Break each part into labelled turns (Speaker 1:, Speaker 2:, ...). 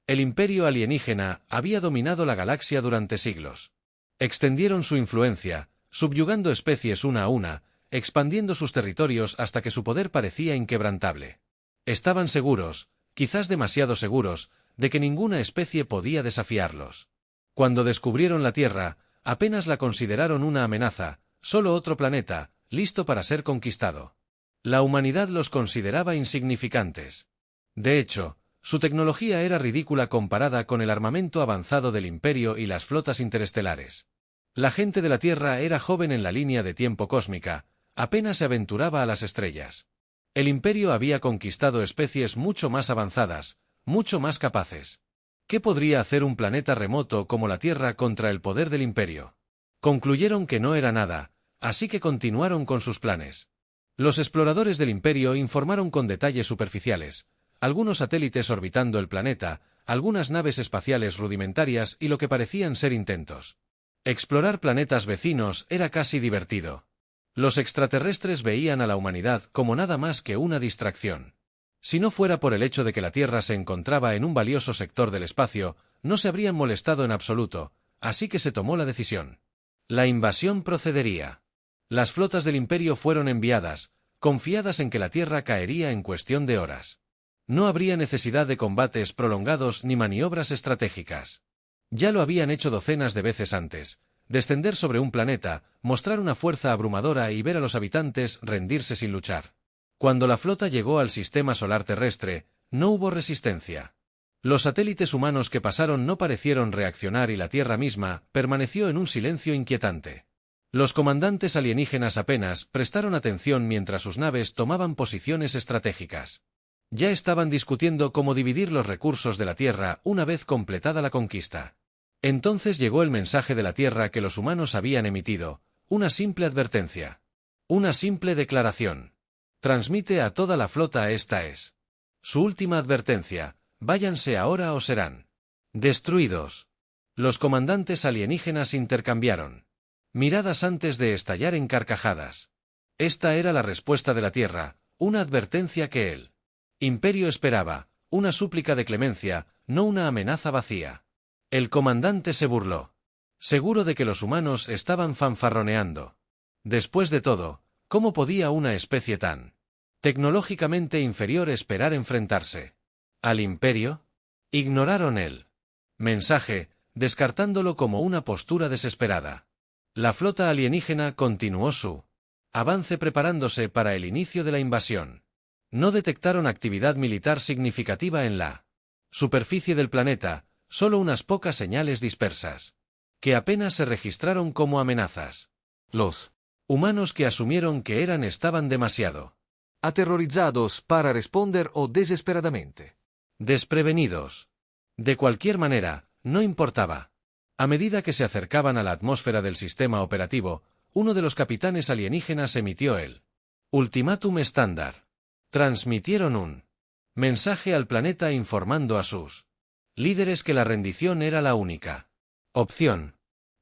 Speaker 1: El imperio alienígena había dominado la galaxia durante siglos. Extendieron su influencia, subyugando especies una a una, expandiendo sus territorios hasta que su poder parecía inquebrantable. Estaban seguros, quizás demasiado seguros, de que ninguna especie podía desafiarlos. Cuando descubrieron la Tierra, apenas la consideraron una amenaza, solo otro planeta, listo para ser conquistado. La humanidad los consideraba insignificantes. De hecho, su tecnología era ridícula comparada con el armamento avanzado del Imperio y las flotas interestelares. La gente de la Tierra era joven en la línea de tiempo cósmica, apenas se aventuraba a las estrellas. El Imperio había conquistado especies mucho más avanzadas, mucho más capaces. ¿Qué podría hacer un planeta remoto como la Tierra contra el poder del Imperio? Concluyeron que no era nada, así que continuaron con sus planes. Los exploradores del Imperio informaron con detalles superficiales, algunos satélites orbitando el planeta, algunas naves espaciales rudimentarias y lo que parecían ser intentos. Explorar planetas vecinos era casi divertido. Los extraterrestres veían a la humanidad como nada más que una distracción. Si no fuera por el hecho de que la Tierra se encontraba en un valioso sector del espacio, no se habrían molestado en absoluto, así que se tomó la decisión. La invasión procedería. Las flotas del Imperio fueron enviadas, confiadas en que la Tierra caería en cuestión de horas. No habría necesidad de combates prolongados ni maniobras estratégicas. Ya lo habían hecho docenas de veces antes. Descender sobre un planeta, mostrar una fuerza abrumadora y ver a los habitantes rendirse sin luchar. Cuando la flota llegó al sistema solar terrestre, no hubo resistencia. Los satélites humanos que pasaron no parecieron reaccionar y la Tierra misma permaneció en un silencio inquietante. Los comandantes alienígenas apenas prestaron atención mientras sus naves tomaban posiciones estratégicas. Ya estaban discutiendo cómo dividir los recursos de la Tierra una vez completada la conquista. Entonces llegó el mensaje de la Tierra que los humanos habían emitido, una simple advertencia. Una simple declaración. Transmite a toda la flota esta es. Su última advertencia, váyanse ahora o serán destruidos. Los comandantes alienígenas intercambiaron miradas antes de estallar en carcajadas. Esta era la respuesta de la Tierra, una advertencia que el Imperio esperaba, una súplica de clemencia, no una amenaza vacía. El comandante se burló. Seguro de que los humanos estaban fanfarroneando. Después de todo, ¿cómo podía una especie tan tecnológicamente inferior esperar enfrentarse al Imperio? Ignoraron el mensaje, descartándolo como una postura desesperada. La flota alienígena continuó su avance preparándose para el inicio de la invasión. No detectaron actividad militar significativa en la superficie del planeta, solo unas pocas señales dispersas, que apenas se registraron como amenazas. Los humanos que asumieron que eran estaban demasiado
Speaker 2: aterrorizados para responder o desesperadamente
Speaker 1: desprevenidos. De cualquier manera, no importaba. A medida que se acercaban a la atmósfera del sistema operativo, uno de los capitanes alienígenas emitió el ultimátum estándar. Transmitieron un mensaje al planeta informando a sus líderes que la rendición era la única opción.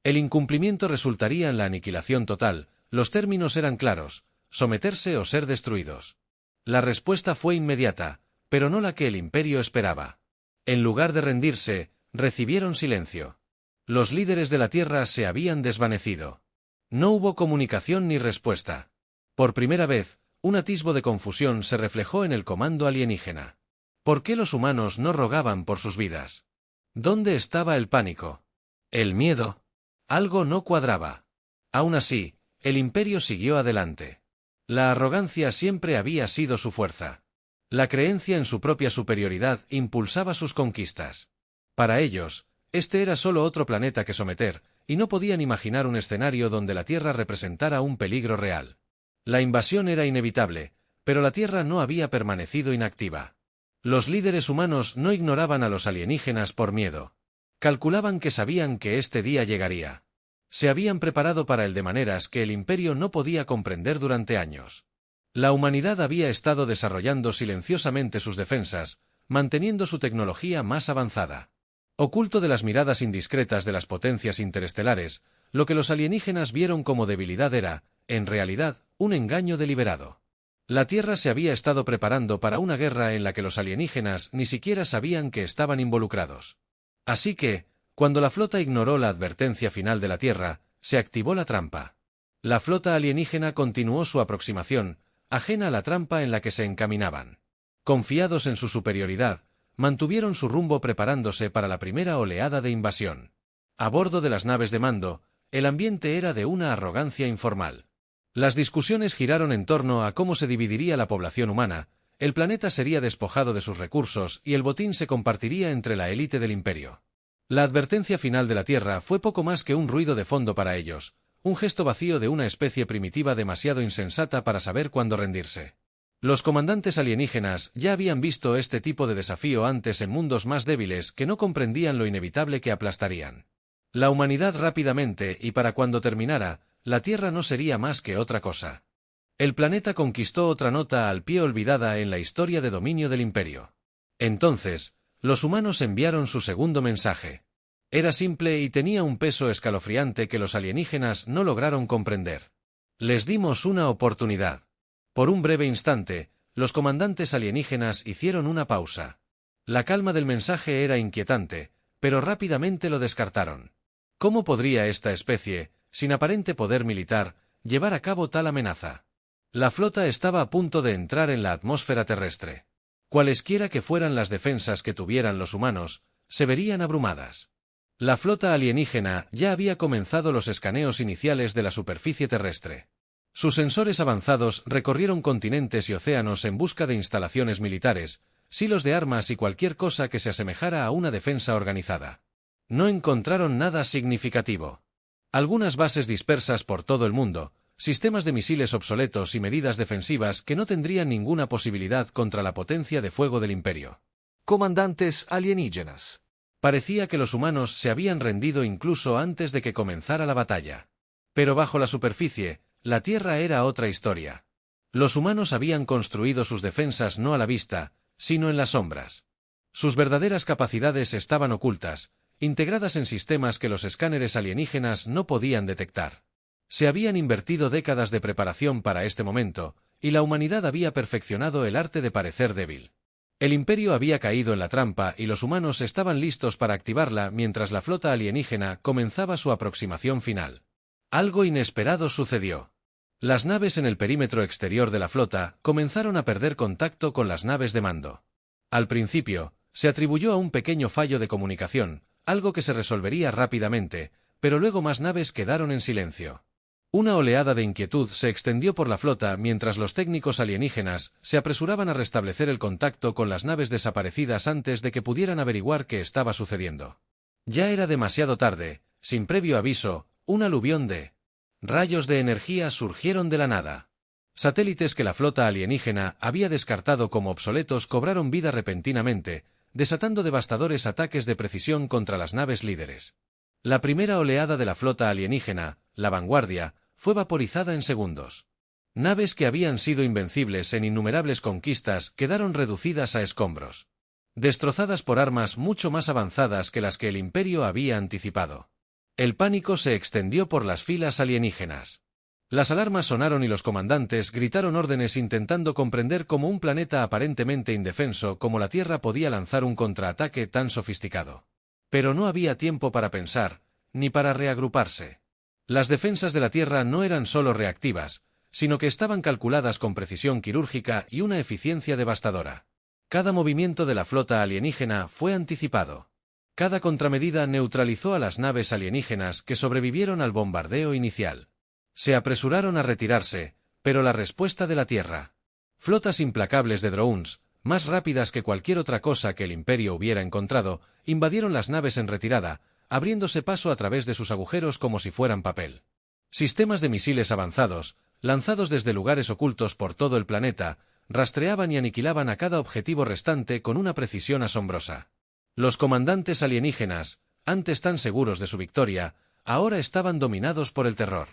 Speaker 1: El incumplimiento resultaría en la aniquilación total, los términos eran claros, someterse o ser destruidos. La respuesta fue inmediata, pero no la que el Imperio esperaba. En lugar de rendirse, recibieron silencio. Los líderes de la Tierra se habían desvanecido. No hubo comunicación ni respuesta. Por primera vez, un atisbo de confusión se reflejó en el comando alienígena. ¿Por qué los humanos no rogaban por sus vidas? ¿Dónde estaba el pánico? ¿El miedo? Algo no cuadraba. Aún así, el Imperio siguió adelante. La arrogancia siempre había sido su fuerza. La creencia en su propia superioridad impulsaba sus conquistas. Para ellos, este era solo otro planeta que someter, y no podían imaginar un escenario donde la Tierra representara un peligro real. La invasión era inevitable, pero la Tierra no había permanecido inactiva. Los líderes humanos no ignoraban a los alienígenas por miedo. Calculaban que sabían que este día llegaría. Se habían preparado para él de maneras que el Imperio no podía comprender durante años. La humanidad había estado desarrollando silenciosamente sus defensas, manteniendo su tecnología más avanzada. Oculto de las miradas indiscretas de las potencias interestelares, lo que los alienígenas vieron como debilidad era, en realidad, un engaño deliberado. La Tierra se había estado preparando para una guerra en la que los alienígenas ni siquiera sabían que estaban involucrados. Así que, cuando la flota ignoró la advertencia final de la Tierra, se activó la trampa. La flota alienígena continuó su aproximación, ajena a la trampa en la que se encaminaban. Confiados en su superioridad, mantuvieron su rumbo preparándose para la primera oleada de invasión. A bordo de las naves de mando, el ambiente era de una arrogancia informal. Las discusiones giraron en torno a cómo se dividiría la población humana, el planeta sería despojado de sus recursos y el botín se compartiría entre la élite del imperio. La advertencia final de la Tierra fue poco más que un ruido de fondo para ellos, un gesto vacío de una especie primitiva demasiado insensata para saber cuándo rendirse. Los comandantes alienígenas ya habían visto este tipo de desafío antes en mundos más débiles que no comprendían lo inevitable que aplastarían. La humanidad rápidamente, y para cuando terminara, la Tierra no sería más que otra cosa. El planeta conquistó otra nota al pie olvidada en la historia de dominio del imperio. Entonces, los humanos enviaron su segundo mensaje. Era simple y tenía un peso escalofriante que los alienígenas no lograron comprender. Les dimos una oportunidad. Por un breve instante, los comandantes alienígenas hicieron una pausa. La calma del mensaje era inquietante, pero rápidamente lo descartaron. ¿Cómo podría esta especie, sin aparente poder militar, llevar a cabo tal amenaza? La flota estaba a punto de entrar en la atmósfera terrestre. Cualesquiera que fueran las defensas que tuvieran los humanos, se verían abrumadas. La flota alienígena ya había comenzado los escaneos iniciales de la superficie terrestre. Sus sensores avanzados recorrieron continentes y océanos en busca de instalaciones militares, silos de armas y cualquier cosa que se asemejara a una defensa organizada. No encontraron nada significativo. Algunas bases dispersas por todo el mundo, sistemas de misiles obsoletos y medidas defensivas que no tendrían ninguna posibilidad contra la potencia de fuego del imperio.
Speaker 2: Comandantes alienígenas.
Speaker 1: Parecía que los humanos se habían rendido incluso antes de que comenzara la batalla. Pero bajo la superficie, la Tierra era otra historia. Los humanos habían construido sus defensas no a la vista, sino en las sombras. Sus verdaderas capacidades estaban ocultas, integradas en sistemas que los escáneres alienígenas no podían detectar. Se habían invertido décadas de preparación para este momento, y la humanidad había perfeccionado el arte de parecer débil. El imperio había caído en la trampa y los humanos estaban listos para activarla mientras la flota alienígena comenzaba su aproximación final. Algo inesperado sucedió. Las naves en el perímetro exterior de la flota comenzaron a perder contacto con las naves de mando. Al principio, se atribuyó a un pequeño fallo de comunicación, algo que se resolvería rápidamente, pero luego más naves quedaron en silencio. Una oleada de inquietud se extendió por la flota mientras los técnicos alienígenas se apresuraban a restablecer el contacto con las naves desaparecidas antes de que pudieran averiguar qué estaba sucediendo. Ya era demasiado tarde, sin previo aviso, un aluvión de rayos de energía surgieron de la nada. Satélites que la flota alienígena había descartado como obsoletos cobraron vida repentinamente, desatando devastadores ataques de precisión contra las naves líderes. La primera oleada de la flota alienígena, la Vanguardia, fue vaporizada en segundos. Naves que habían sido invencibles en innumerables conquistas quedaron reducidas a escombros. Destrozadas por armas mucho más avanzadas que las que el Imperio había anticipado. El pánico se extendió por las filas alienígenas. Las alarmas sonaron y los comandantes gritaron órdenes intentando comprender cómo un planeta aparentemente indefenso como la Tierra podía lanzar un contraataque tan sofisticado. Pero no había tiempo para pensar, ni para reagruparse. Las defensas de la Tierra no eran solo reactivas, sino que estaban calculadas con precisión quirúrgica y una eficiencia devastadora. Cada movimiento de la flota alienígena fue anticipado. Cada contramedida neutralizó a las naves alienígenas que sobrevivieron al bombardeo inicial. Se apresuraron a retirarse, pero la respuesta de la Tierra. Flotas implacables de drones, más rápidas que cualquier otra cosa que el Imperio hubiera encontrado, invadieron las naves en retirada, abriéndose paso a través de sus agujeros como si fueran papel. Sistemas de misiles avanzados, lanzados desde lugares ocultos por todo el planeta, rastreaban y aniquilaban a cada objetivo restante con una precisión asombrosa. Los comandantes alienígenas, antes tan seguros de su victoria, ahora estaban dominados por el terror.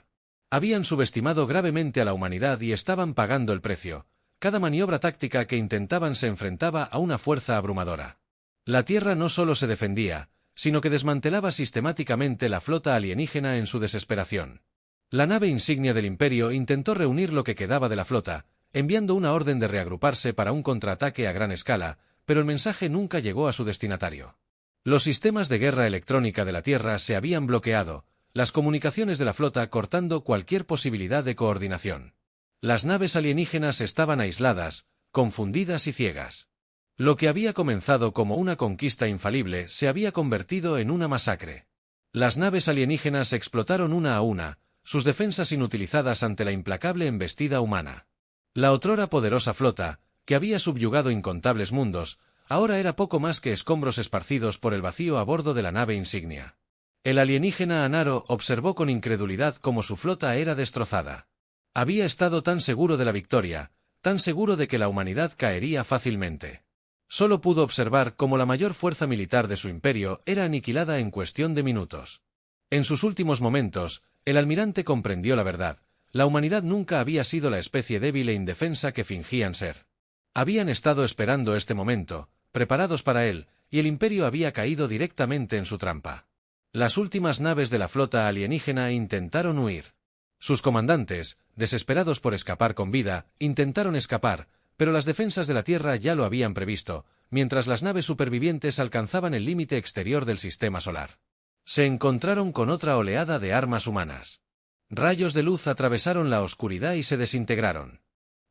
Speaker 1: Habían subestimado gravemente a la humanidad y estaban pagando el precio. Cada maniobra táctica que intentaban se enfrentaba a una fuerza abrumadora. La Tierra no solo se defendía, sino que desmantelaba sistemáticamente la flota alienígena en su desesperación. La nave insignia del Imperio intentó reunir lo que quedaba de la flota, enviando una orden de reagruparse para un contraataque a gran escala, pero el mensaje nunca llegó a su destinatario. Los sistemas de guerra electrónica de la Tierra se habían bloqueado, las comunicaciones de la flota cortando cualquier posibilidad de coordinación. Las naves alienígenas estaban aisladas, confundidas y ciegas. Lo que había comenzado como una conquista infalible se había convertido en una masacre. Las naves alienígenas explotaron una a una, sus defensas inutilizadas ante la implacable embestida humana. La otrora poderosa flota, que había subyugado incontables mundos, ahora era poco más que escombros esparcidos por el vacío a bordo de la nave insignia. El alienígena Anaro observó con incredulidad cómo su flota era destrozada. Había estado tan seguro de la victoria, tan seguro de que la humanidad caería fácilmente. Solo pudo observar cómo la mayor fuerza militar de su imperio era aniquilada en cuestión de minutos. En sus últimos momentos, el almirante comprendió la verdad: la humanidad nunca había sido la especie débil e indefensa que fingían ser. Habían estado esperando este momento, preparados para él, y el imperio había caído directamente en su trampa. Las últimas naves de la flota alienígena intentaron huir. Sus comandantes, desesperados por escapar con vida, intentaron escapar, pero las defensas de la Tierra ya lo habían previsto, mientras las naves supervivientes alcanzaban el límite exterior del sistema solar. Se encontraron con otra oleada de armas humanas. Rayos de luz atravesaron la oscuridad y se desintegraron.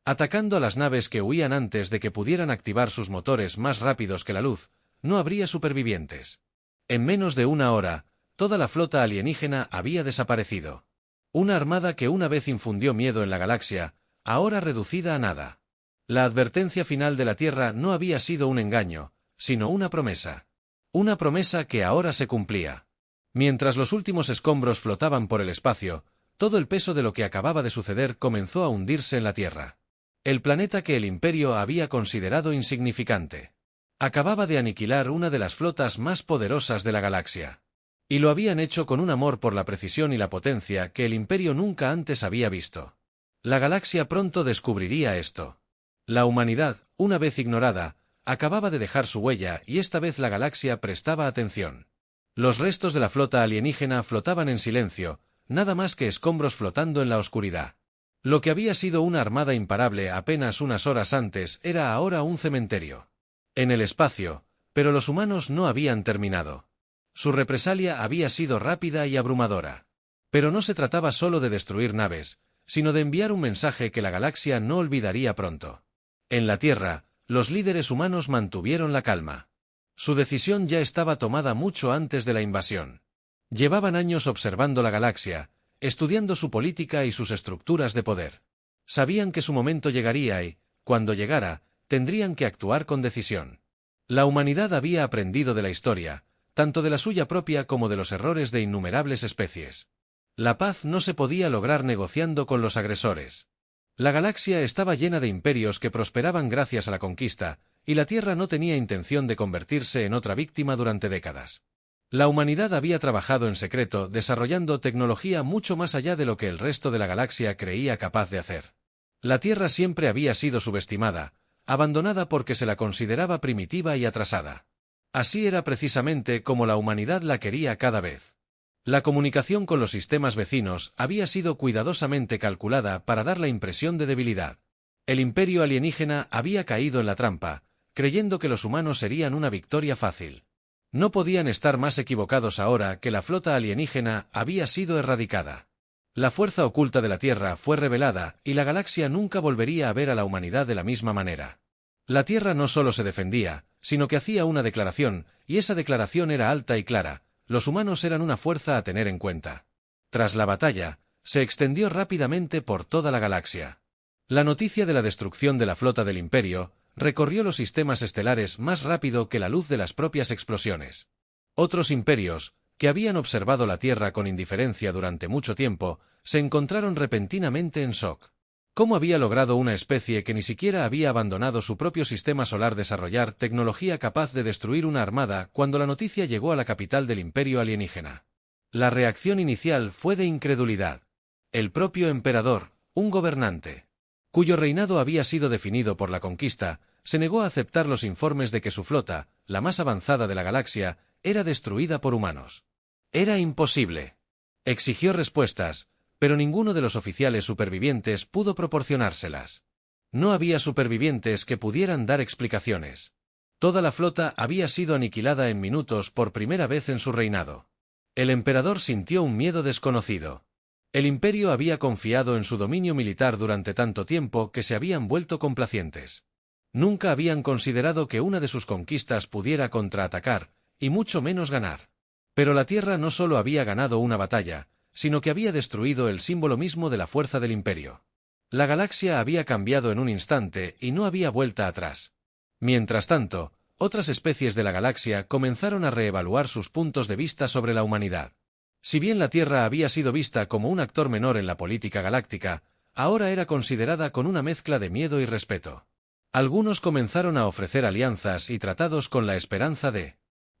Speaker 1: Atacando a las naves que huían antes de que pudieran activar sus motores más rápidos que la luz, no habría supervivientes. En menos de una hora, toda la flota alienígena había desaparecido. Una armada que una vez infundió miedo en la galaxia, ahora reducida a nada. La advertencia final de la Tierra no había sido un engaño, sino una promesa. Una promesa que ahora se cumplía. Mientras los últimos escombros flotaban por el espacio, todo el peso de lo que acababa de suceder comenzó a hundirse en la Tierra. El planeta que el Imperio había considerado insignificante. Acababa de aniquilar una de las flotas más poderosas de la galaxia. Y lo habían hecho con un amor por la precisión y la potencia que el Imperio nunca antes había visto. La galaxia pronto descubriría esto. La humanidad, una vez ignorada, acababa de dejar su huella y esta vez la galaxia prestaba atención. Los restos de la flota alienígena flotaban en silencio, nada más que escombros flotando en la oscuridad. Lo que había sido una armada imparable apenas unas horas antes era ahora un cementerio. En el espacio, pero los humanos no habían terminado. Su represalia había sido rápida y abrumadora. Pero no se trataba solo de destruir naves, sino de enviar un mensaje que la galaxia no olvidaría pronto. En la Tierra, los líderes humanos mantuvieron la calma. Su decisión ya estaba tomada mucho antes de la invasión. Llevaban años observando la galaxia, estudiando su política y sus estructuras de poder. Sabían que su momento llegaría y, cuando llegara, tendrían que actuar con decisión. La humanidad había aprendido de la historia, tanto de la suya propia como de los errores de innumerables especies. La paz no se podía lograr negociando con los agresores. La galaxia estaba llena de imperios que prosperaban gracias a la conquista, y la Tierra no tenía intención de convertirse en otra víctima durante décadas. La humanidad había trabajado en secreto desarrollando tecnología mucho más allá de lo que el resto de la galaxia creía capaz de hacer. La Tierra siempre había sido subestimada, abandonada porque se la consideraba primitiva y atrasada. Así era precisamente como la humanidad la quería cada vez. La comunicación con los sistemas vecinos había sido cuidadosamente calculada para dar la impresión de debilidad. El imperio alienígena había caído en la trampa, creyendo que los humanos serían una victoria fácil. No podían estar más equivocados ahora que la flota alienígena había sido erradicada. La fuerza oculta de la Tierra fue revelada y la galaxia nunca volvería a ver a la humanidad de la misma manera. La Tierra no solo se defendía, sino que hacía una declaración, y esa declaración era alta y clara: los humanos eran una fuerza a tener en cuenta. Tras la batalla, se extendió rápidamente por toda la galaxia. La noticia de la destrucción de la flota del Imperio recorrió los sistemas estelares más rápido que la luz de las propias explosiones. Otros imperios, que habían observado la Tierra con indiferencia durante mucho tiempo, se encontraron repentinamente en shock. ¿Cómo había logrado una especie que ni siquiera había abandonado su propio sistema solar desarrollar tecnología capaz de destruir una armada cuando la noticia llegó a la capital del imperio alienígena? La reacción inicial fue de incredulidad. El propio emperador, un gobernante, cuyo reinado había sido definido por la conquista, se negó a aceptar los informes de que su flota, la más avanzada de la galaxia, era destruida por humanos. Era imposible. Exigió respuestas, pero ninguno de los oficiales supervivientes pudo proporcionárselas. No había supervivientes que pudieran dar explicaciones. Toda la flota había sido aniquilada en minutos por primera vez en su reinado. El emperador sintió un miedo desconocido. El imperio había confiado en su dominio militar durante tanto tiempo que se habían vuelto complacientes. Nunca habían considerado que una de sus conquistas pudiera contraatacar, y mucho menos ganar. Pero la Tierra no solo había ganado una batalla, sino que había destruido el símbolo mismo de la fuerza del imperio. La galaxia había cambiado en un instante y no había vuelta atrás. Mientras tanto, otras especies de la galaxia comenzaron a reevaluar sus puntos de vista sobre la humanidad. Si bien la Tierra había sido vista como un actor menor en la política galáctica, ahora era considerada con una mezcla de miedo y respeto. Algunos comenzaron a ofrecer alianzas y tratados con la esperanza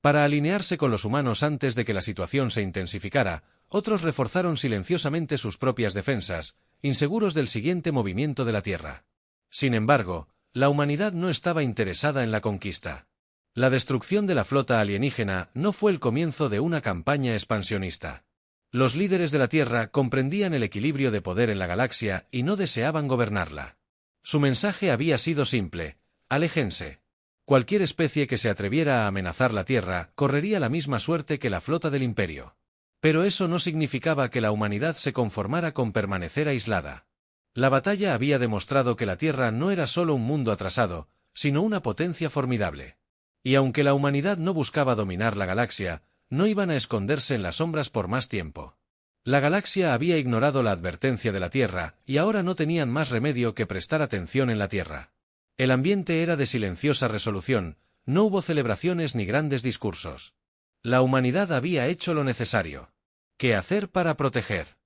Speaker 1: para alinearse con los humanos antes de que la situación se intensificara. Otros reforzaron silenciosamente sus propias defensas, inseguros del siguiente movimiento de la Tierra. Sin embargo, la humanidad no estaba interesada en la conquista. La destrucción de la flota alienígena no fue el comienzo de una campaña expansionista. Los líderes de la Tierra comprendían el equilibrio de poder en la galaxia y no deseaban gobernarla. Su mensaje había sido simple: aléjense. Cualquier especie que se atreviera a amenazar la Tierra correría la misma suerte que la flota del Imperio. Pero eso no significaba que la humanidad se conformara con permanecer aislada. La batalla había demostrado que la Tierra no era solo un mundo atrasado, sino una potencia formidable. Y aunque la humanidad no buscaba dominar la galaxia, no iban a esconderse en las sombras por más tiempo. La galaxia había ignorado la advertencia de la Tierra, y ahora no tenían más remedio que prestar atención en la Tierra. El ambiente era de silenciosa resolución, no hubo celebraciones ni grandes discursos. La humanidad había hecho lo necesario. ¿Qué hacer para proteger?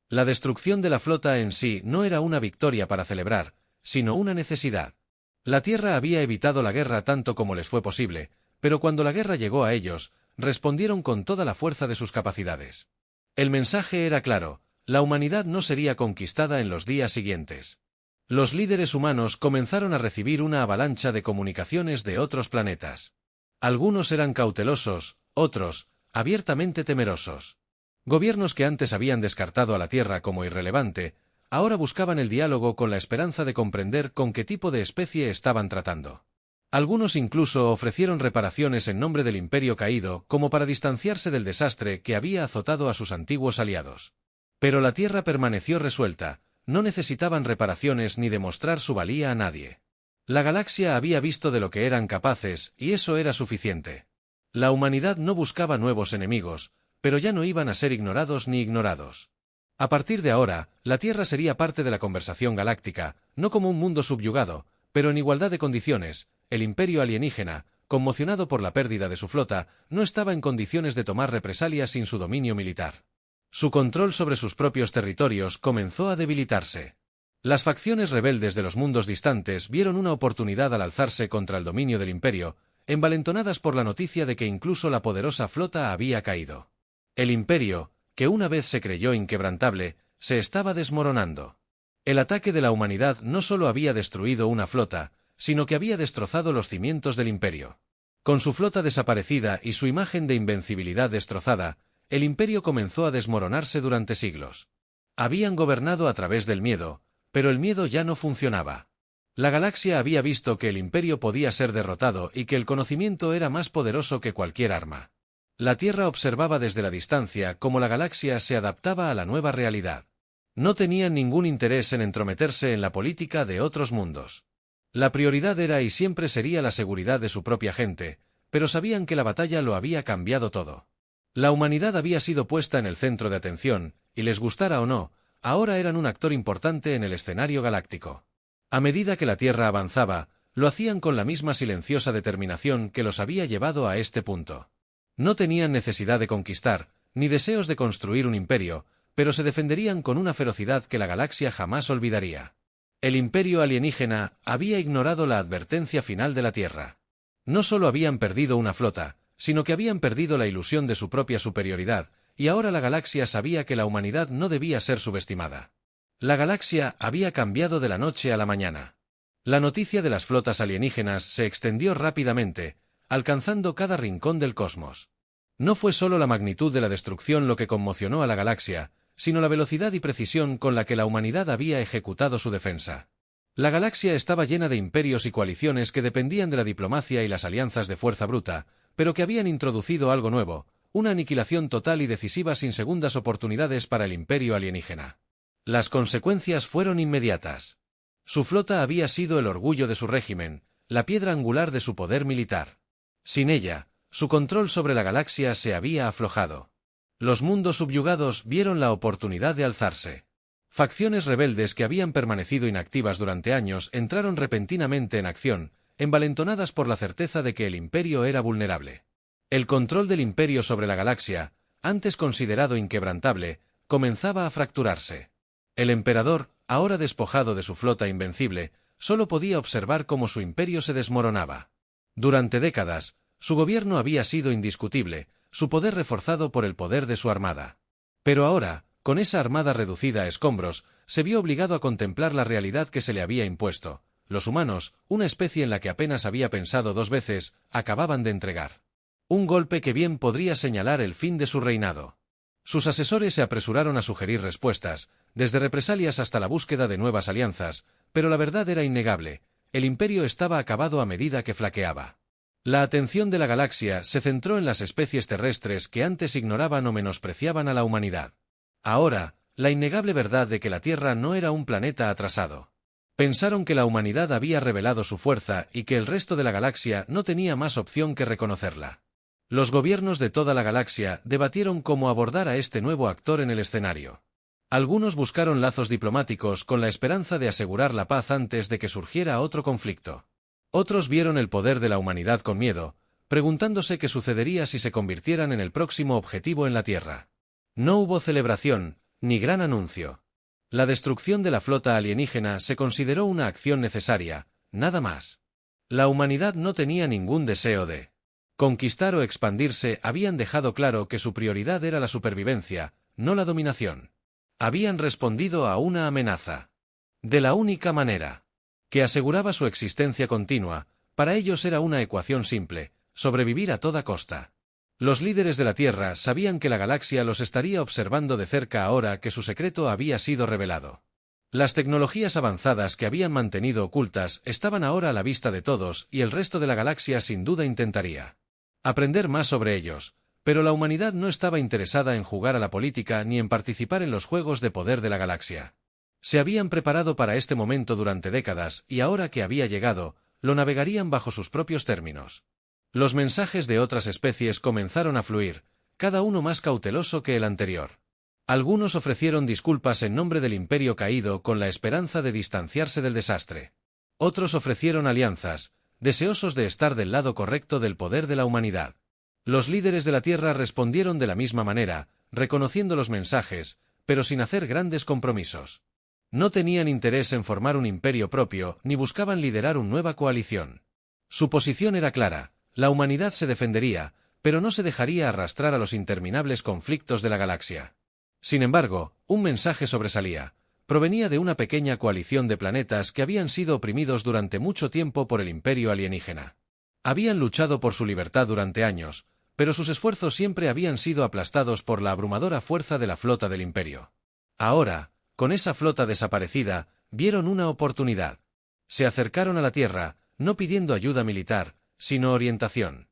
Speaker 1: La destrucción de la flota en sí no era una victoria para celebrar, sino una necesidad. La Tierra había evitado la guerra tanto como les fue posible, pero cuando la guerra llegó a ellos, respondieron con toda la fuerza de sus capacidades. El mensaje era claro: la humanidad no sería conquistada en los días siguientes. Los líderes humanos comenzaron a recibir una avalancha de comunicaciones de otros planetas. Algunos eran cautelosos, otros, abiertamente temerosos. Gobiernos que antes habían descartado a la Tierra como irrelevante, ahora buscaban el diálogo con la esperanza de comprender con qué tipo de especie estaban tratando. Algunos incluso ofrecieron reparaciones en nombre del imperio caído como para distanciarse del desastre que había azotado a sus antiguos aliados. Pero la Tierra permaneció resuelta: no necesitaban reparaciones ni demostrar su valía a nadie. La galaxia había visto de lo que eran capaces, y eso era suficiente. La humanidad no buscaba nuevos enemigos, pero ya no iban a ser ignorados ni ignorados. A partir de ahora, la Tierra sería parte de la conversación galáctica, no como un mundo subyugado, pero en igualdad de condiciones. El imperio alienígena, conmocionado por la pérdida de su flota, no estaba en condiciones de tomar represalias sin su dominio militar. Su control sobre sus propios territorios comenzó a debilitarse. Las facciones rebeldes de los mundos distantes vieron una oportunidad al alzarse contra el dominio del imperio, envalentonadas por la noticia de que incluso la poderosa flota había caído. El imperio, que una vez se creyó inquebrantable, se estaba desmoronando. El ataque de la humanidad no solo había destruido una flota, sino que había destrozado los cimientos del imperio. Con su flota desaparecida y su imagen de invencibilidad destrozada, el imperio comenzó a desmoronarse durante siglos. Habían gobernado a través del miedo, pero el miedo ya no funcionaba. La galaxia había visto que el imperio podía ser derrotado y que el conocimiento era más poderoso que cualquier arma. La Tierra observaba desde la distancia cómo la galaxia se adaptaba a la nueva realidad. No tenían ningún interés en entrometerse en la política de otros mundos. La prioridad era y siempre sería la seguridad de su propia gente, pero sabían que la batalla lo había cambiado todo. La humanidad había sido puesta en el centro de atención, y les gustara o no, ahora eran un actor importante en el escenario galáctico. A medida que la Tierra avanzaba, lo hacían con la misma silenciosa determinación que los había llevado a este punto. No tenían necesidad de conquistar, ni deseos de construir un imperio, pero se defenderían con una ferocidad que la galaxia jamás olvidaría. El imperio alienígena había ignorado la advertencia final de la Tierra. No solo habían perdido una flota, sino que habían perdido la ilusión de su propia superioridad, y ahora la galaxia sabía que la humanidad no debía ser subestimada. La galaxia había cambiado de la noche a la mañana. La noticia de las flotas alienígenas se extendió rápidamente, alcanzando cada rincón del cosmos. No fue solo la magnitud de la destrucción lo que conmocionó a la galaxia, sino la velocidad y precisión con la que la humanidad había ejecutado su defensa. La galaxia estaba llena de imperios y coaliciones que dependían de la diplomacia y las alianzas de fuerza bruta, pero que habían introducido algo nuevo, una aniquilación total y decisiva sin segundas oportunidades para el imperio alienígena. Las consecuencias fueron inmediatas. Su flota había sido el orgullo de su régimen, la piedra angular de su poder militar. Sin ella, su control sobre la galaxia se había aflojado. Los mundos subyugados vieron la oportunidad de alzarse. Facciones rebeldes que habían permanecido inactivas durante años entraron repentinamente en acción, envalentonadas por la certeza de que el imperio era vulnerable. El control del imperio sobre la galaxia, antes considerado inquebrantable, comenzaba a fracturarse. El emperador, ahora despojado de su flota invencible, solo podía observar cómo su imperio se desmoronaba. Durante décadas, su gobierno había sido indiscutible, su poder reforzado por el poder de su armada. Pero ahora, con esa armada reducida a escombros, se vio obligado a contemplar la realidad que se le había impuesto. Los humanos, una especie en la que apenas había pensado 2 veces, acababan de entregar un golpe que bien podría señalar el fin de su reinado. Sus asesores se apresuraron a sugerir respuestas, desde represalias hasta la búsqueda de nuevas alianzas, pero la verdad era innegable: el imperio estaba acabado a medida que flaqueaba. La atención de la galaxia se centró en las especies terrestres que antes ignoraban o menospreciaban a la humanidad. Ahora, la innegable verdad de que la Tierra no era un planeta atrasado. Pensaron que la humanidad había revelado su fuerza y que el resto de la galaxia no tenía más opción que reconocerla. Los gobiernos de toda la galaxia debatieron cómo abordar a este nuevo actor en el escenario. Algunos buscaron lazos diplomáticos con la esperanza de asegurar la paz antes de que surgiera otro conflicto. Otros vieron el poder de la humanidad con miedo, preguntándose qué sucedería si se convirtieran en el próximo objetivo en la Tierra. No hubo celebración, ni gran anuncio. La destrucción de la flota alienígena se consideró una acción necesaria, nada más. La humanidad no tenía ningún deseo de conquistar o expandirse, habían dejado claro que su prioridad era la supervivencia, no la dominación. Habían respondido a una amenaza. De la única manera que aseguraba su existencia continua, para ellos era una ecuación simple: sobrevivir a toda costa. Los líderes de la Tierra sabían que la galaxia los estaría observando de cerca ahora que su secreto había sido revelado. Las tecnologías avanzadas que habían mantenido ocultas estaban ahora a la vista de todos y el resto de la galaxia sin duda intentaría aprender más sobre ellos, pero la humanidad no estaba interesada en jugar a la política ni en participar en los juegos de poder de la galaxia. Se habían preparado para este momento durante décadas y ahora que había llegado, lo navegarían bajo sus propios términos. Los mensajes de otras especies comenzaron a fluir, cada uno más cauteloso que el anterior. Algunos ofrecieron disculpas en nombre del imperio caído con la esperanza de distanciarse del desastre. Otros ofrecieron alianzas, deseosos de estar del lado correcto del poder de la humanidad. Los líderes de la Tierra respondieron de la misma manera, reconociendo los mensajes, pero sin hacer grandes compromisos. No tenían interés en formar un imperio propio, ni buscaban liderar una nueva coalición. Su posición era clara: la humanidad se defendería, pero no se dejaría arrastrar a los interminables conflictos de la galaxia. Sin embargo, un mensaje sobresalía. Provenía de una pequeña coalición de planetas que habían sido oprimidos durante mucho tiempo por el imperio alienígena. Habían luchado por su libertad durante años, pero sus esfuerzos siempre habían sido aplastados por la abrumadora fuerza de la flota del imperio. Ahora, con esa flota desaparecida, vieron una oportunidad. Se acercaron a la Tierra, no pidiendo ayuda militar, sino orientación.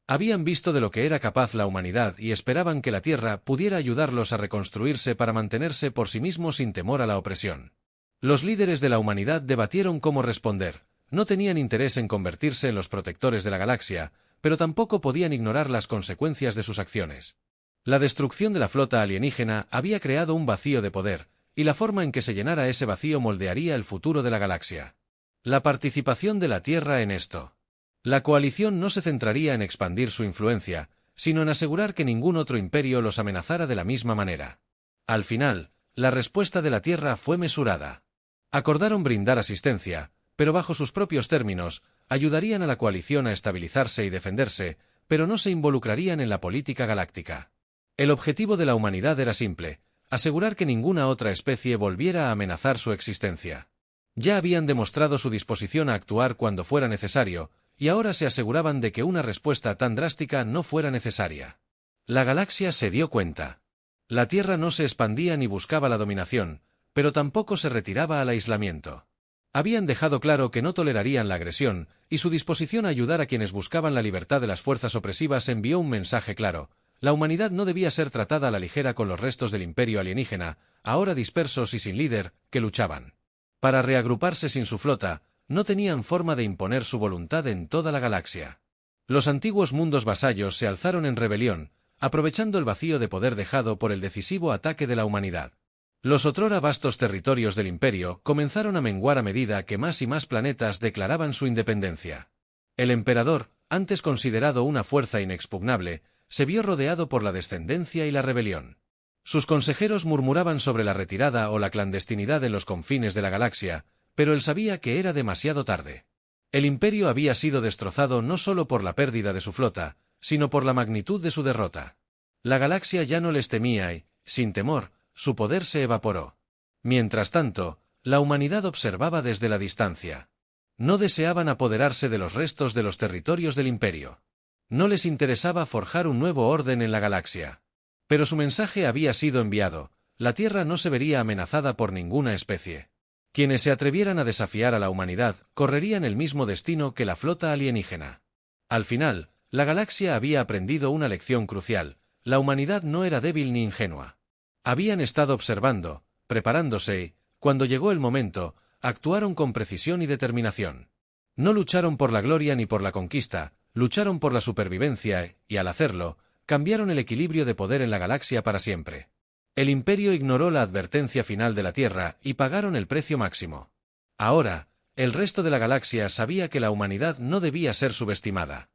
Speaker 1: Habían visto de lo que era capaz la humanidad y esperaban que la Tierra pudiera ayudarlos a reconstruirse para mantenerse por sí mismos sin temor a la opresión. Los líderes de la humanidad debatieron cómo responder. No tenían interés en convertirse en los protectores de la galaxia, pero tampoco podían ignorar las consecuencias de sus acciones. La destrucción de la flota alienígena había creado un vacío de poder, y la forma en que se llenara ese vacío moldearía el futuro de la galaxia. La participación de la Tierra en esto. La coalición no se centraría en expandir su influencia, sino en asegurar que ningún otro imperio los amenazara de la misma manera. Al final, la respuesta de la Tierra fue mesurada. Acordaron brindar asistencia, pero bajo sus propios términos, ayudarían a la coalición a estabilizarse y defenderse, pero no se involucrarían en la política galáctica. El objetivo de la humanidad era simple: asegurar que ninguna otra especie volviera a amenazar su existencia. Ya habían demostrado su disposición a actuar cuando fuera necesario, y ahora se aseguraban de que una respuesta tan drástica no fuera necesaria. La galaxia se dio cuenta. La Tierra no se expandía ni buscaba la dominación, pero tampoco se retiraba al aislamiento. Habían dejado claro que no tolerarían la agresión, y su disposición a ayudar a quienes buscaban la libertad de las fuerzas opresivas envió un mensaje claro: la humanidad no debía ser tratada a la ligera con los restos del imperio alienígena, ahora dispersos y sin líder, que luchaban. Para reagruparse sin su flota, no tenían forma de imponer su voluntad en toda la galaxia. Los antiguos mundos vasallos se alzaron en rebelión, aprovechando el vacío de poder dejado por el decisivo ataque de la humanidad. Los otrora vastos territorios del imperio comenzaron a menguar a medida que más y más planetas declaraban su independencia. El emperador, antes considerado una fuerza inexpugnable, se vio rodeado por la descendencia y la rebelión. Sus consejeros murmuraban sobre la retirada o la clandestinidad en los confines de la galaxia, pero él sabía que era demasiado tarde. El imperio había sido destrozado no solo por la pérdida de su flota, sino por la magnitud de su derrota. La galaxia ya no les temía y, sin temor, su poder se evaporó. Mientras tanto, la humanidad observaba desde la distancia. No deseaban apoderarse de los restos de los territorios del imperio. No les interesaba forjar un nuevo orden en la galaxia. Pero su mensaje había sido enviado: la Tierra no se vería amenazada por ninguna especie. Quienes se atrevieran a desafiar a la humanidad correrían el mismo destino que la flota alienígena. Al final, la galaxia había aprendido una lección crucial: la humanidad no era débil ni ingenua. Habían estado observando, preparándose y, cuando llegó el momento, actuaron con precisión y determinación. No lucharon por la gloria ni por la conquista, lucharon por la supervivencia y, al hacerlo, cambiaron el equilibrio de poder en la galaxia para siempre. El imperio ignoró la advertencia final de la Tierra y pagaron el precio máximo. Ahora, el resto de la galaxia sabía que la humanidad no debía ser subestimada.